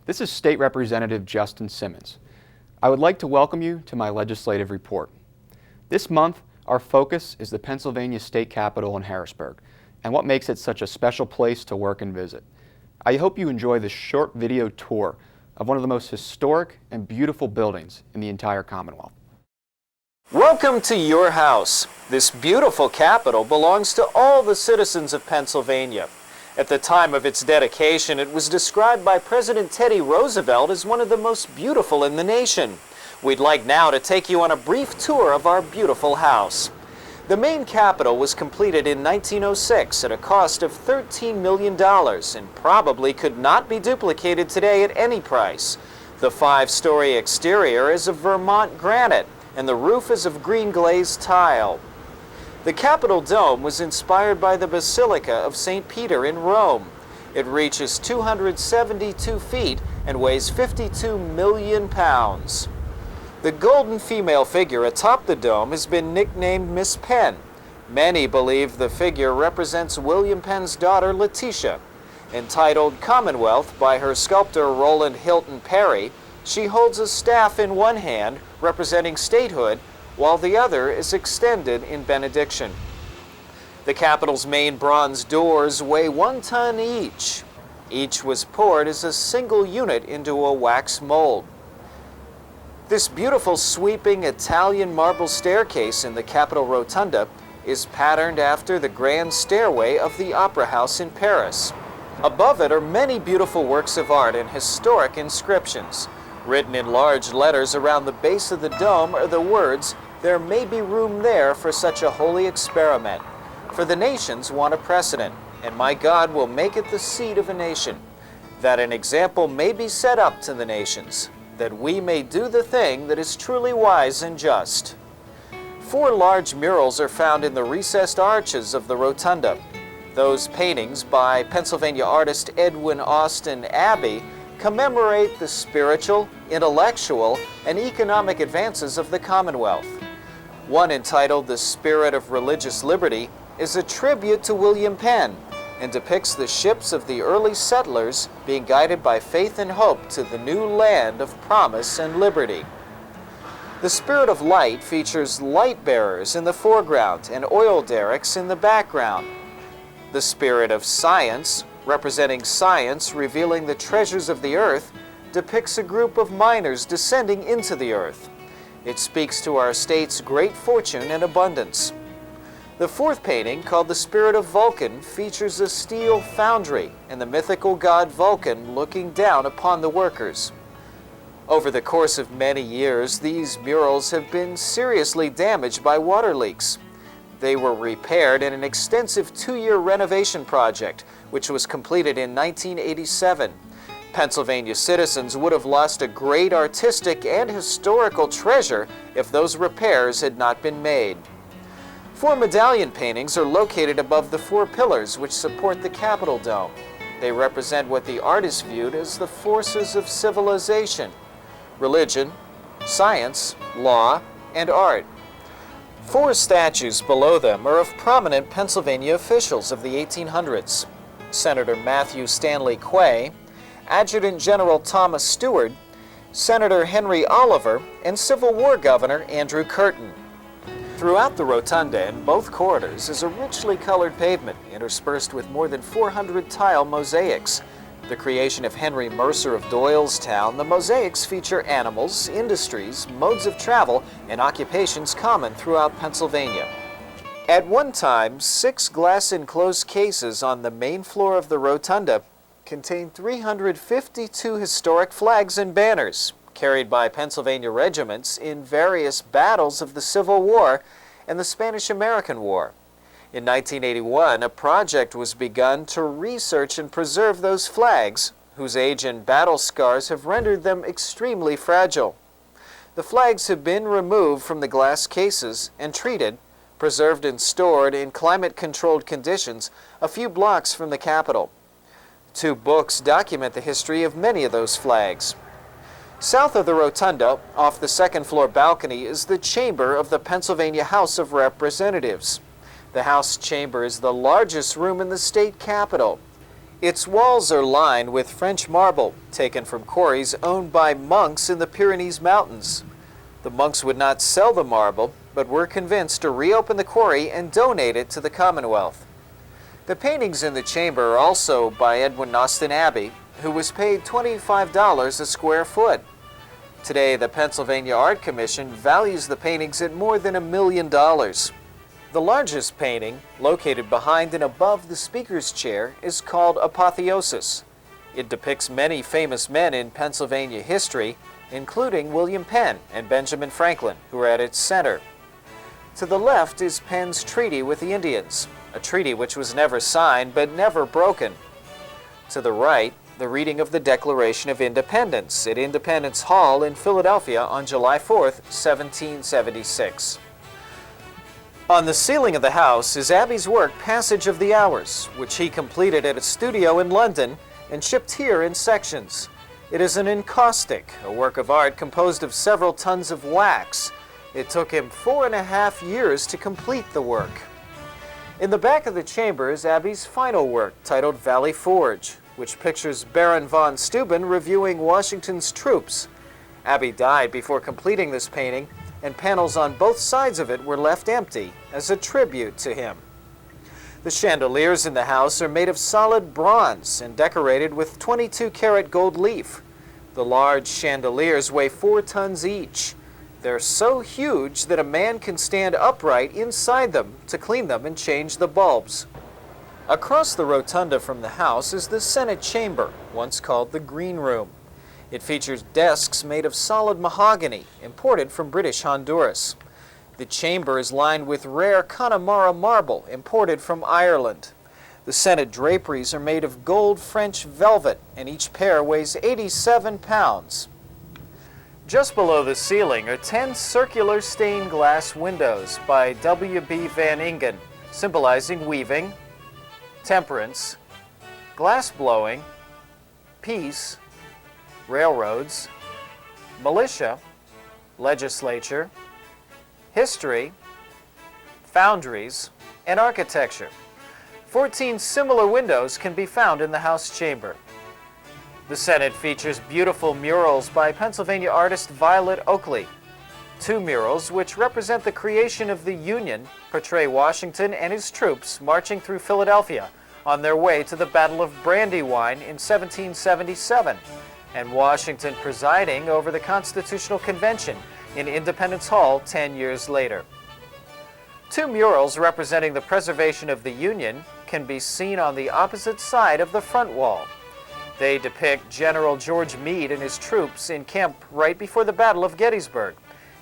This is State Representative Justin Simmons. I would like to welcome you to my legislative report. This month, our focus is the Pennsylvania State Capitol in Harrisburg and what makes it such a special place to work and visit. I hope you enjoy this short video tour of one of the most historic and beautiful buildings in the entire Commonwealth. Welcome to your house. This beautiful Capitol belongs to all the citizens of Pennsylvania. At the time of its dedication, it was described by President Teddy Roosevelt as one of the most beautiful in the nation. We'd like now to take you on a brief tour of our beautiful house. The main Capitol was completed in 1906 at a cost of $13 million and probably could not be duplicated today at any price. The 5-story exterior is of Vermont granite and the roof is of green glazed tile. The Capitol dome was inspired by the Basilica of St. Peter in Rome. It reaches 272 feet and weighs 52 million pounds. The golden female figure atop the dome has been nicknamed Miss Penn. Many believe the figure represents William Penn's daughter Letitia. Entitled Commonwealth by her sculptor Roland Hilton Perry, she holds a staff in one hand representing statehood, while the other is extended in benediction. The Capitol's main bronze doors weigh 1 ton each. Each was poured as a single unit into a wax mold. This beautiful sweeping Italian marble staircase in the Capitol Rotunda is patterned after the grand stairway of the Opera House in Paris. Above it are many beautiful works of art and historic inscriptions. Written in large letters around the base of the dome are the words, "There may be room there for such a holy experiment. For the nations want a precedent, and my God will make it the seat of a nation, that an example may be set up to the nations, that we may do the thing that is truly wise and just." 4 large murals are found in the recessed arches of the rotunda. Those paintings by Pennsylvania artist Edwin Austin Abbey commemorate the spiritual, intellectual, and economic advances of the Commonwealth. One entitled "The Spirit of Religious Liberty" is a tribute to William Penn and depicts the ships of the early settlers being guided by faith and hope to the new land of promise and liberty. The Spirit of Light features light bearers in the foreground and oil derricks in the background. The Spirit of Science, representing science revealing the treasures of the earth, depicts a group of miners descending into the earth. It speaks to our state's great fortune and abundance. The 4th painting, called "The Spirit of Vulcan," features a steel foundry and the mythical god Vulcan looking down upon the workers. Over the course of many years, these murals have been seriously damaged by water leaks. They were repaired in an extensive 2-year renovation project, which was completed in 1987. Pennsylvania citizens would have lost a great artistic and historical treasure if those repairs had not been made. 4 medallion paintings are located above the 4 pillars which support the Capitol dome. They represent what the artist viewed as the forces of civilization: religion, science, law, and art. 4 statues below them are of prominent Pennsylvania officials of the 1800s. Senator Matthew Stanley Quay, Adjutant General Thomas Stewart, Senator Henry Oliver, and Civil War Governor Andrew Curtin. Throughout the rotunda in both corridors is a richly colored pavement interspersed with more than 400 tile mosaics. The creation of Henry Mercer of Doylestown, the mosaics feature animals, industries, modes of travel, and occupations common throughout Pennsylvania. At one time, 6 glass-enclosed cases on the main floor of the rotunda contained 352 historic flags and banners carried by Pennsylvania regiments in various battles of the Civil War and the Spanish-American War. In 1981, a project was begun to research and preserve those flags, whose age and battle scars have rendered them extremely fragile. The flags have been removed from the glass cases and treated, preserved and stored in climate-controlled conditions a few blocks from the Capitol. 2 books document the history of many of those flags. South of the rotunda, off the 2nd floor balcony, is the chamber of the Pennsylvania House of Representatives. The House chamber is the largest room in the state capitol. Its walls are lined with French marble, taken from quarries owned by monks in the Pyrenees Mountains. The monks would not sell the marble, but were convinced to reopen the quarry and donate it to the Commonwealth. The paintings in the chamber are also by Edwin Austin Abbey, who was paid $25 a square foot. Today, the Pennsylvania Art Commission values the paintings at more than $1 million. The largest painting, located behind and above the Speaker's chair, is called Apotheosis. It depicts many famous men in Pennsylvania history, including William Penn and Benjamin Franklin, who are at its center. To the left is Penn's treaty with the Indians, a treaty which was never signed but never broken. To the right, the reading of the Declaration of Independence at Independence Hall in Philadelphia on July 4, 1776. On the ceiling of the house is Abbey's work Passage of the Hours, which he completed at a studio in London and shipped here in sections. It is an encaustic, a work of art composed of several tons of wax. It took him 4.5 years to complete the work. In the back of the chamber is Abbey's final work, titled Valley Forge, which pictures Baron von Steuben reviewing Washington's troops. Abbey died before completing this painting, and panels on both sides of it were left empty as a tribute to him. The chandeliers in the house are made of solid bronze and decorated with 22-karat gold leaf. The large chandeliers weigh 4 tons each. They're so huge that a man can stand upright inside them to clean them and change the bulbs. Across the rotunda from the house is the Senate chamber, once called the Green Room. It features desks made of solid mahogany, imported from British Honduras. The chamber is lined with rare Connemara marble, imported from Ireland. The Senate draperies are made of gold French velvet, and each pair weighs 87 pounds. Just below the ceiling are 10 circular stained glass windows by W.B. Van Ingen, symbolizing weaving, temperance, glass blowing, peace, railroads, militia, legislature, history, foundries, and architecture. 14 similar windows can be found in the House chamber. The Senate features beautiful murals by Pennsylvania artist Violet Oakley. 2 murals, which represent the creation of the Union, portray Washington and his troops marching through Philadelphia on their way to the Battle of Brandywine in 1777, and Washington presiding over the Constitutional Convention in Independence Hall 10 years later. 2 murals representing the preservation of the Union can be seen on the opposite side of the front wall. They depict General George Meade and his troops in camp right before the Battle of Gettysburg,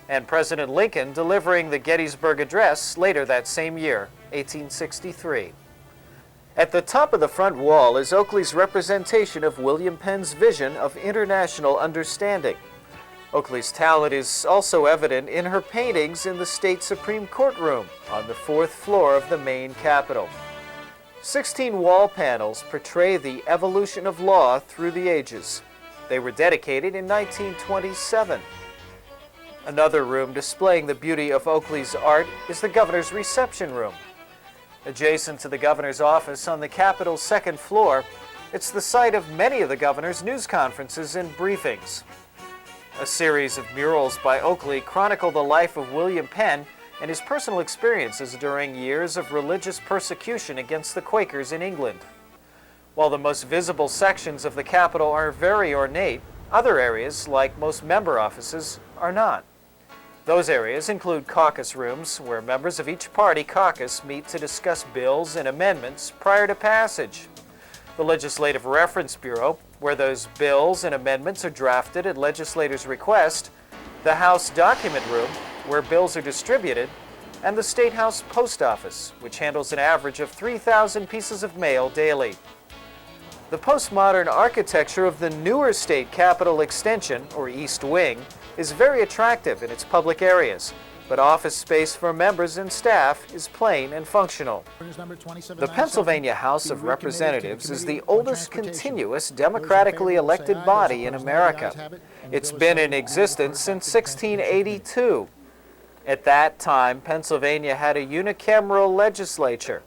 and President Lincoln delivering the Gettysburg Address later that same year, 1863. At the top of the front wall is Oakley's representation of William Penn's vision of international understanding. Oakley's talent is also evident in her paintings in the State Supreme Court room on the 4th floor of the main Capitol. 16 wall panels portray the evolution of law through the ages. They were dedicated in 1927. Another room displaying the beauty of Oakley's art is the governor's reception room. Adjacent to the governor's office on the Capitol's 2nd floor, it's the site of many of the governor's news conferences and briefings. A series of murals by Oakley chronicle the life of William Penn and his personal experiences during years of religious persecution against the Quakers in England. While the most visible sections of the Capitol are very ornate, other areas, like most member offices, are not. Those areas include caucus rooms, where members of each party caucus meet to discuss bills and amendments prior to passage. The Legislative Reference Bureau, where those bills and amendments are drafted at legislators' request, the House Document Room, where bills are distributed, and the State House Post Office, which handles an average of 3,000 pieces of mail daily. The postmodern architecture of the newer State Capitol Extension, or East Wing, is very attractive in its public areas, but office space for members and staff is plain and functional. The Pennsylvania House of Representatives is the oldest continuous democratically elected body in America. It's been in existence since 1682. At that time, Pennsylvania had a unicameral legislature.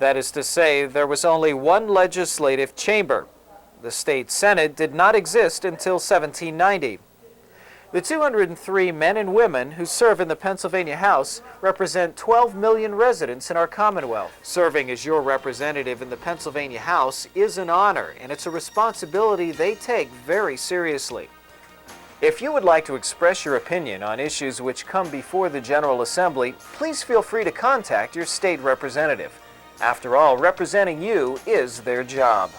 That is to say, there was only one legislative chamber. The state Senate did not exist until 1790. The 203 men and women who serve in the Pennsylvania House represent 12 million residents in our Commonwealth. Serving as your representative in the Pennsylvania House is an honor, and it's a responsibility they take very seriously. If you would like to express your opinion on issues which come before the General Assembly, please feel free to contact your state representative. After all, representing you is their job.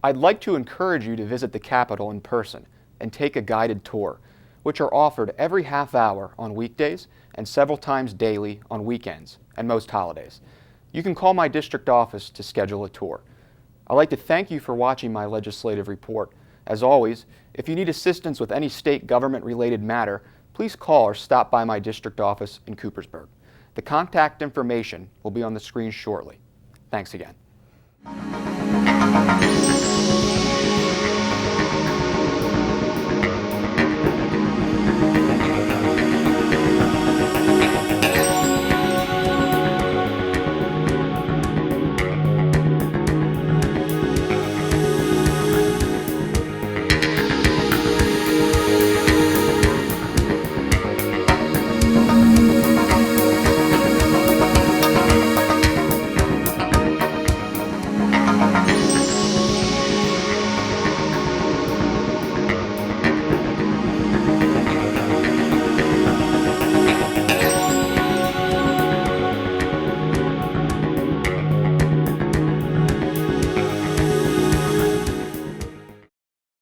I'd like to encourage you to visit the Capitol in person and take a guided tour, which are offered every half hour on weekdays and several times daily on weekends and most holidays. You can call my district office to schedule a tour. I'd like to thank you for watching my legislative report. As always, if you need assistance with any state government-related matter, please call or stop by my district office in Coopersburg. The contact information will be on the screen shortly. Thanks again.